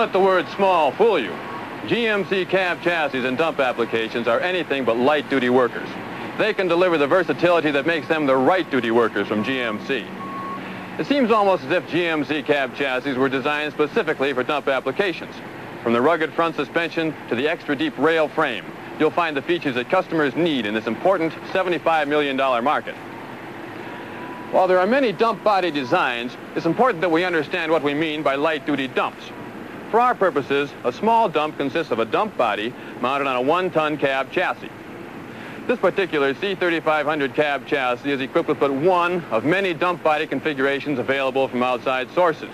let the word small fool you. GMC cab chassis and dump applications are anything but light-duty workers. They can deliver the versatility that makes them the right-duty workers from GMC. It seems almost as if GMC cab chassis were designed specifically for dump applications. From the rugged front suspension to the extra-deep rail frame, you'll find the features that customers need in this important $75 million market. While there are many dump body designs, it's important that we understand what we mean by light-duty dumps. For our purposes, a small dump consists of a dump body mounted on a 1-ton cab chassis. This particular C3500 cab chassis is equipped with but one of many dump body configurations available from outside sources.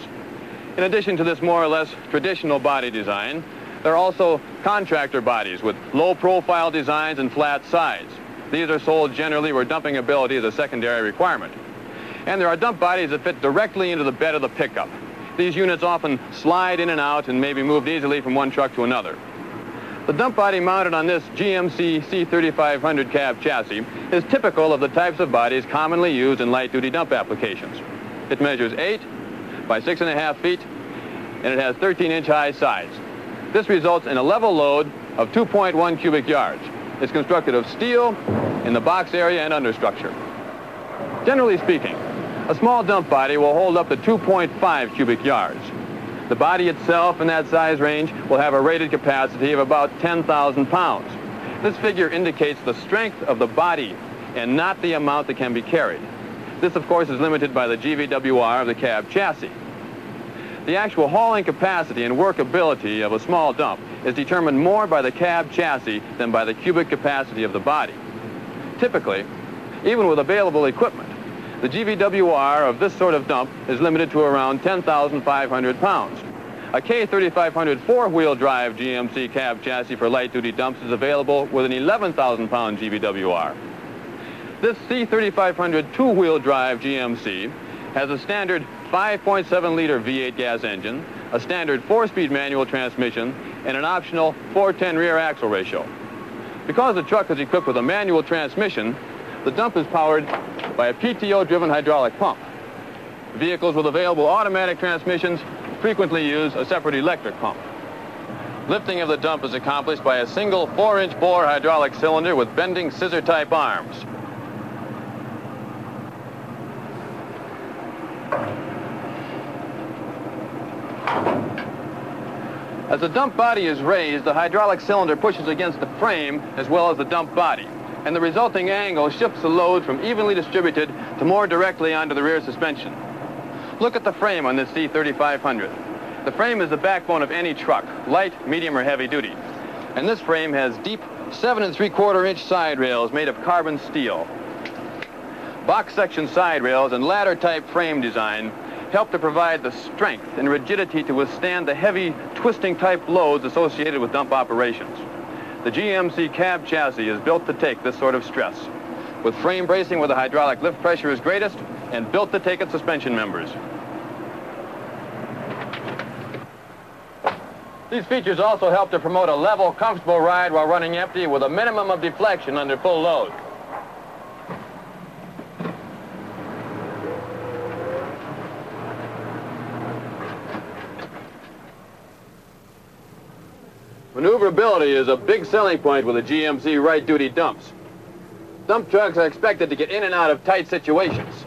In addition to this more or less traditional body design, there are also contractor bodies with low-profile designs and flat sides. These are sold generally where dumping ability is a secondary requirement. And there are dump bodies that fit directly into the bed of the pickup. These units often slide in and out and may be moved easily from one truck to another. The dump body mounted on this GMC C3500 cab chassis is typical of the types of bodies commonly used in light-duty dump applications. It measures 8 by 6.5 feet, and it has 13-inch high sides. This results in a level load of 2.1 cubic yards. It's constructed of steel in the box area and understructure. Generally speaking, a small dump body will hold up to 2.5 cubic yards. The body itself in that size range will have a rated capacity of about 10,000 pounds. This figure indicates the strength of the body and not the amount that can be carried. This, of course, is limited by the GVWR of the cab chassis. The actual hauling capacity and workability of a small dump is determined more by the cab chassis than by the cubic capacity of the body. Typically, even with available equipment, the GVWR of this sort of dump is limited to around 10,500 pounds. A K3500 four-wheel drive GMC cab chassis for light-duty dumps is available with an 11,000-pound GVWR. This C3500 two-wheel drive GMC has a standard 5.7-liter V8 gas engine, a standard 4-speed manual transmission, and an optional 4:10 rear axle ratio. Because the truck is equipped with a manual transmission, the dump is powered by a PTO-driven hydraulic pump. Vehicles with available automatic transmissions frequently use a separate electric pump. Lifting of the dump is accomplished by a single 4-inch bore hydraulic cylinder with bending scissor-type arms. As the dump body is raised, the hydraulic cylinder pushes against the frame as well as the dump body, and the resulting angle shifts the load from evenly distributed to more directly onto the rear suspension. Look at the frame on this C3500. The frame is the backbone of any truck, light, medium, or heavy duty. And this frame has deep 7 3/4-inch side rails made of carbon steel. Box section side rails and ladder-type frame design help to provide the strength and rigidity to withstand the heavy twisting-type loads associated with dump operations. The GMC cab chassis is built to take this sort of stress, with frame bracing where the hydraulic lift pressure is greatest and built to take its suspension members. These features also help to promote a level, comfortable ride while running empty with a minimum of deflection under full load. Maneuverability is a big selling point with the GMC right-duty dumps. Dump trucks are expected to get in and out of tight situations.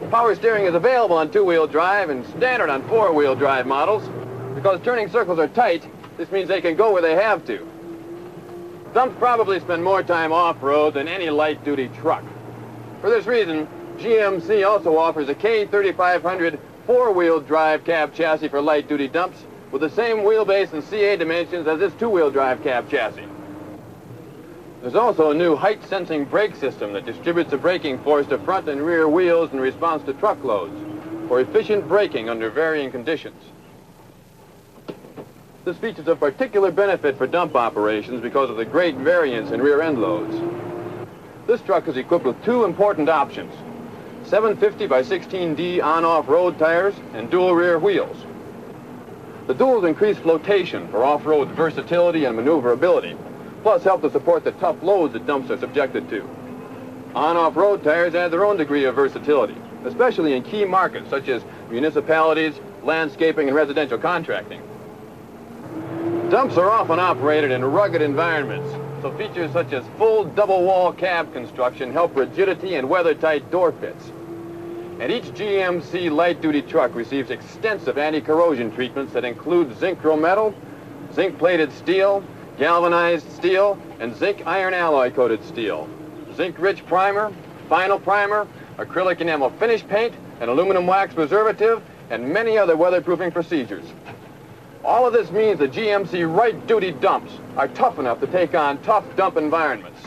Power steering is available on two-wheel drive and standard on four-wheel drive models. Because turning circles are tight, this means they can go where they have to. Dumps probably spend more time off-road than any light-duty truck. For this reason, GMC also offers a K3500 four-wheel drive cab chassis for light-duty dumps with the same wheelbase and CA dimensions as this two-wheel drive cab chassis. There's also a new height-sensing brake system that distributes the braking force to front and rear wheels in response to truck loads for efficient braking under varying conditions. This features a particular benefit for dump operations because of the great variance in rear end loads. This truck is equipped with two important options: 750 by 16D on-off road tires and dual rear wheels. The duals increase flotation for off-road versatility and maneuverability, plus help to support the tough loads that dumps are subjected to. On-off road tires add their own degree of versatility, especially in key markets such as municipalities, landscaping, and residential contracting. Dumps are often operated in rugged environments, so features such as full double-wall cab construction help rigidity and weather-tight door fits. And each GMC light-duty truck receives extensive anti-corrosion treatments that include zinc chrometal, zinc-plated steel, galvanized steel, and zinc iron alloy-coated steel, zinc-rich primer, final primer, acrylic enamel finish paint, an aluminum wax preservative, and many other weatherproofing procedures. All of this means that GMC right-duty dumps are tough enough to take on tough dump environments.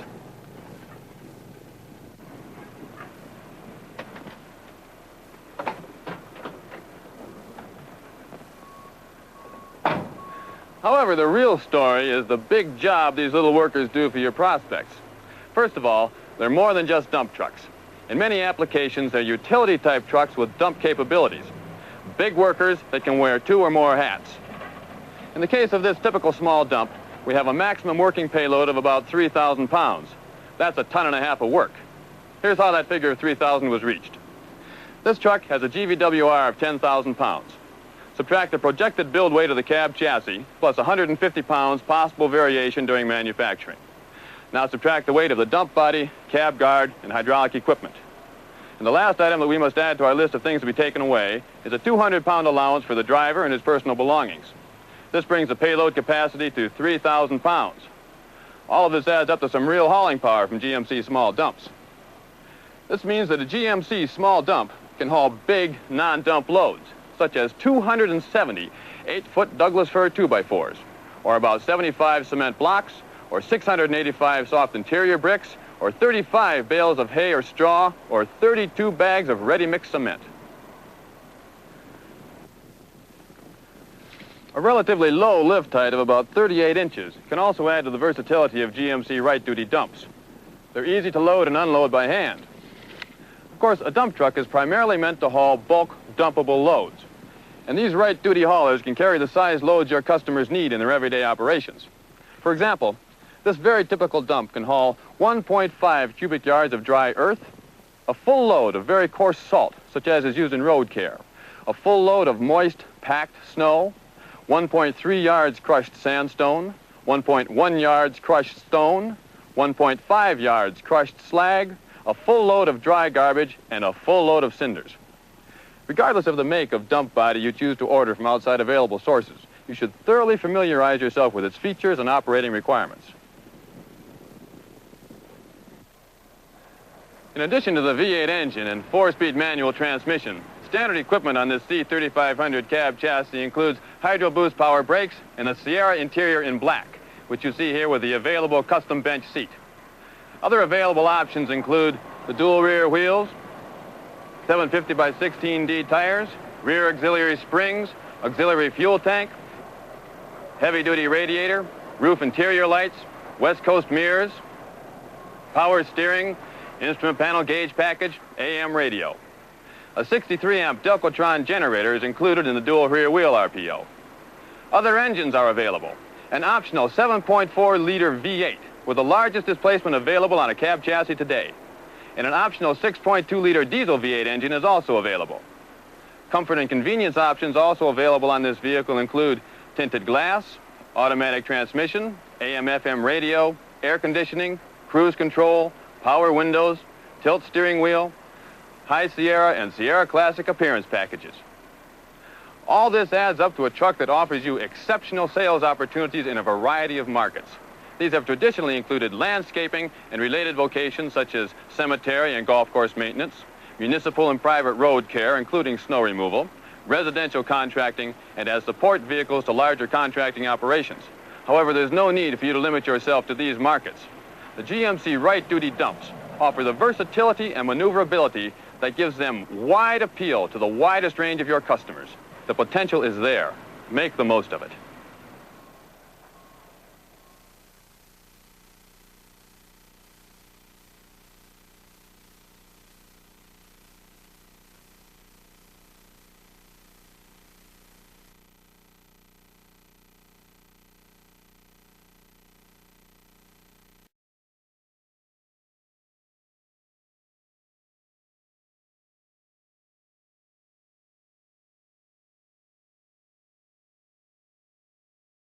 However, the real story is the big job these little workers do for your prospects. First of all, they're more than just dump trucks. In many applications, they're utility-type trucks with dump capabilities. Big workers that can wear 2 or more hats. In the case of this typical small dump, we have a maximum working payload of about 3,000 pounds. That's a ton and a half of work. Here's how that figure of 3,000 was reached. This truck has a GVWR of 10,000 pounds. Subtract the projected build weight of the cab chassis, plus 150 pounds possible variation during manufacturing. Now subtract the weight of the dump body, cab guard, and hydraulic equipment. And the last item that we must add to our list of things to be taken away is a 200-pound allowance for the driver and his personal belongings. This brings the payload capacity to 3,000 pounds. All of this adds up to some real hauling power from GMC small dumps. This means that a GMC small dump can haul big, non-dump loads, such as 270 8-foot Douglas fir 2x4s, or about 75 cement blocks, or 685 soft interior bricks, or 35 bales of hay or straw, or 32 bags of ready-mix cement. A relatively low lift height of about 38 inches can also add to the versatility of GMC right-duty dumps. They're easy to load and unload by hand. Of course, a dump truck is primarily meant to haul bulk, dumpable loads. And these right-duty haulers can carry the size loads your customers need in their everyday operations. For example, this very typical dump can haul 1.5 cubic yards of dry earth, a full load of very coarse salt, such as is used in road care, a full load of moist, packed snow, 1.3 yards crushed sandstone, 1.1 yards crushed stone, 1.5 yards crushed slag, a full load of dry garbage, and a full load of cinders. Regardless of the make of dump body you choose to order from outside available sources, you should thoroughly familiarize yourself with its features and operating requirements. In addition to the V8 engine and 4-speed manual transmission, standard equipment on this C3500 cab chassis includes Hydro Boost power brakes and a Sierra interior in black, which you see here with the available custom bench seat. Other available options include the dual rear wheels, 750 by 16D tires, rear auxiliary springs, auxiliary fuel tank, heavy-duty radiator, roof interior lights, West Coast mirrors, power steering, instrument panel gauge package, AM radio. A 63-amp Delcotron generator is included in the dual rear wheel RPO. Other engines are available. An optional 7.4-liter V8 with the largest displacement available on a cab chassis today. And an optional 6.2-liter diesel V8 engine is also available. Comfort and convenience options also available on this vehicle include tinted glass, automatic transmission, AM/FM radio, air conditioning, cruise control, power windows, tilt steering wheel, High Sierra and Sierra Classic appearance packages. All this adds up to a truck that offers you exceptional sales opportunities in a variety of markets. These have traditionally included landscaping and related vocations such as cemetery and golf course maintenance, municipal and private road care, including snow removal, residential contracting, and as support vehicles to larger contracting operations. However, there's no need for you to limit yourself to these markets. The GMC right-duty dumps offer the versatility and maneuverability that gives them wide appeal to the widest range of your customers. The potential is there. Make the most of it.